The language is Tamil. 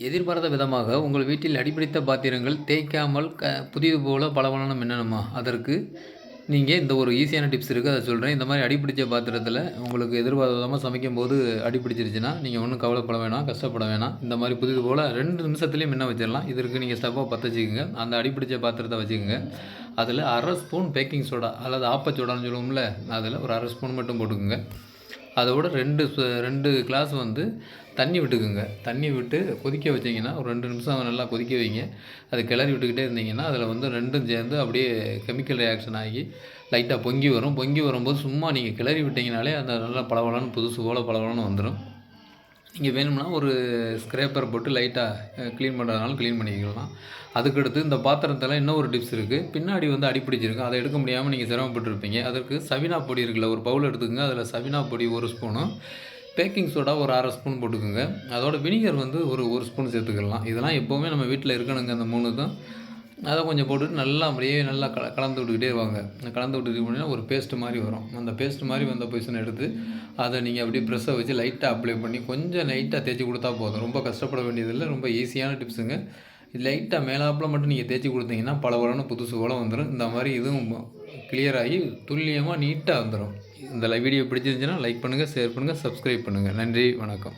எதிர்பாராத விதமாக உங்கள் வீட்டில் அடிப்பிடித்த பாத்திரங்கள் தேய்க்காமல் புதியது போல பளபளன்னு மின்னணுமா? அதற்கு நீங்கள் இந்த ஒரு ஈஸியான டிப்ஸ் இருக்குது, அதை சொல்கிறேன். இந்த மாதிரி அடிப்பிடிச்ச பாத்திரத்தில் உங்களுக்கு எதிர்பாராத விதமாக சமைக்கும்போது அடிப்பிடிச்சிருச்சுன்னா, நீங்கள் ஒன்றும் கவலைப்பட வேணாம், கஷ்டப்பட வேணாம். இந்த மாதிரி புதியது போல் 2 நிமிஷத்துலேயே மின்ன வச்சிடலாம். இதற்கு நீங்கள் ஸ்டவ்வை பற்ற வச்சுக்கோங்க. அந்த அடிப்பிடிச்ச பாத்திரத்தை வச்சுக்கோங்க. அதில் 1/2 ஸ்பூன் பேக்கிங் சோடா அல்லது ஆப்பச்சோடான்னு சொல்லுவோம்ல, அதில் ஒரு 1/2 ஸ்பூன் மட்டும் போட்டுக்கோங்க. அதோட 2 கிளாஸ் தண்ணி விட்டுக்குங்க. தண்ணி விட்டு கொதிக்க வச்சிங்கன்னா ஒரு 2 நிமிஷம் நல்லா கொதிக்க வைங்க. அது கிளறி விட்டுக்கிட்டே இருந்தீங்கன்னா அதில் 2ம் சேர்ந்து அப்படியே கெமிக்கல் ரியாக்ஷன் ஆகி லைட்டாக பொங்கி வரும். பொங்கி வரும்போது சும்மா நீங்கள் கிளறி விட்டிங்கனாலே அந்த நல்லா பளபளன்னு புதுசு போல் பளபளன்னு வந்துடும். நீங்கள் வேணும்னா ஒரு ஸ்க்ரேப்பர் போட்டு லைட்டாக க்ளீன் பண்ணுறதுனாலும் க்ளீன் பண்ணிக்கலாம். அதுக்கடுத்து இந்த பாத்திரத்தில் இன்னும் ஒரு டிப்ஸ் இருக்குது. பின்னாடி அடிப்பிடிச்சிருக்கு, அதை எடுக்க முடியாமல் நீங்கள் சிரமப்பட்டுருப்பீங்க. அதற்கு சவினா பொடி இருக்குல்ல, ஒரு பவுல் எடுத்துக்கங்க. அதில் சவினா பொடி 1 ஸ்பூனும், பேக்கிங் சோடா ஒரு 1/2 ஸ்பூன் போட்டுக்கோங்க. அதோட வினிகர் ஒரு ஸ்பூன் சேர்த்துக்கலாம். இதெல்லாம் எப்போவுமே நம்ம வீட்டில் இருக்கணுங்க, அந்த 3 தான். அதை கொஞ்சம் போட்டுட்டு நல்லா அப்படியே நல்லா கலந்து விட்டுக்கிட்டே வாங்க. கலந்து விட்டுக்கிட்டு போனீங்கன்னா ஒரு பேஸ்ட்டு மாதிரி வரும். அந்த பேஸ்ட் மாதிரி வந்த பொசிஷன் எடுத்து அதை நீங்கள் அப்படியே ப்ரெஷ்ஷை வச்சு லைட்டாக அப்ளை பண்ணி கொஞ்சம் லைட்டாக தேய்ச்சி கொடுத்தா போதும். ரொம்ப கஷ்டப்பட வேண்டியதில்லை. ரொம்ப ஈஸியான டிப்ஸுங்க. லைட்டாக மேலாப்பில் மட்டும் நீங்கள் தேய்ச்சி கொடுத்தீங்கன்னா பளபளன்னு புதுசு போல் வந்துடும். இந்த மாதிரி இதுவும் கிளியராகி துல்லியமாக நீட்டாக வந்துடும். இந்த வீடியோ பிடிச்சிருந்துச்சுன்னா லைக் பண்ணுங்கள், ஷேர் பண்ணுங்கள், சப்ஸ்கிரைப் பண்ணுங்கள். நன்றி, வணக்கம்.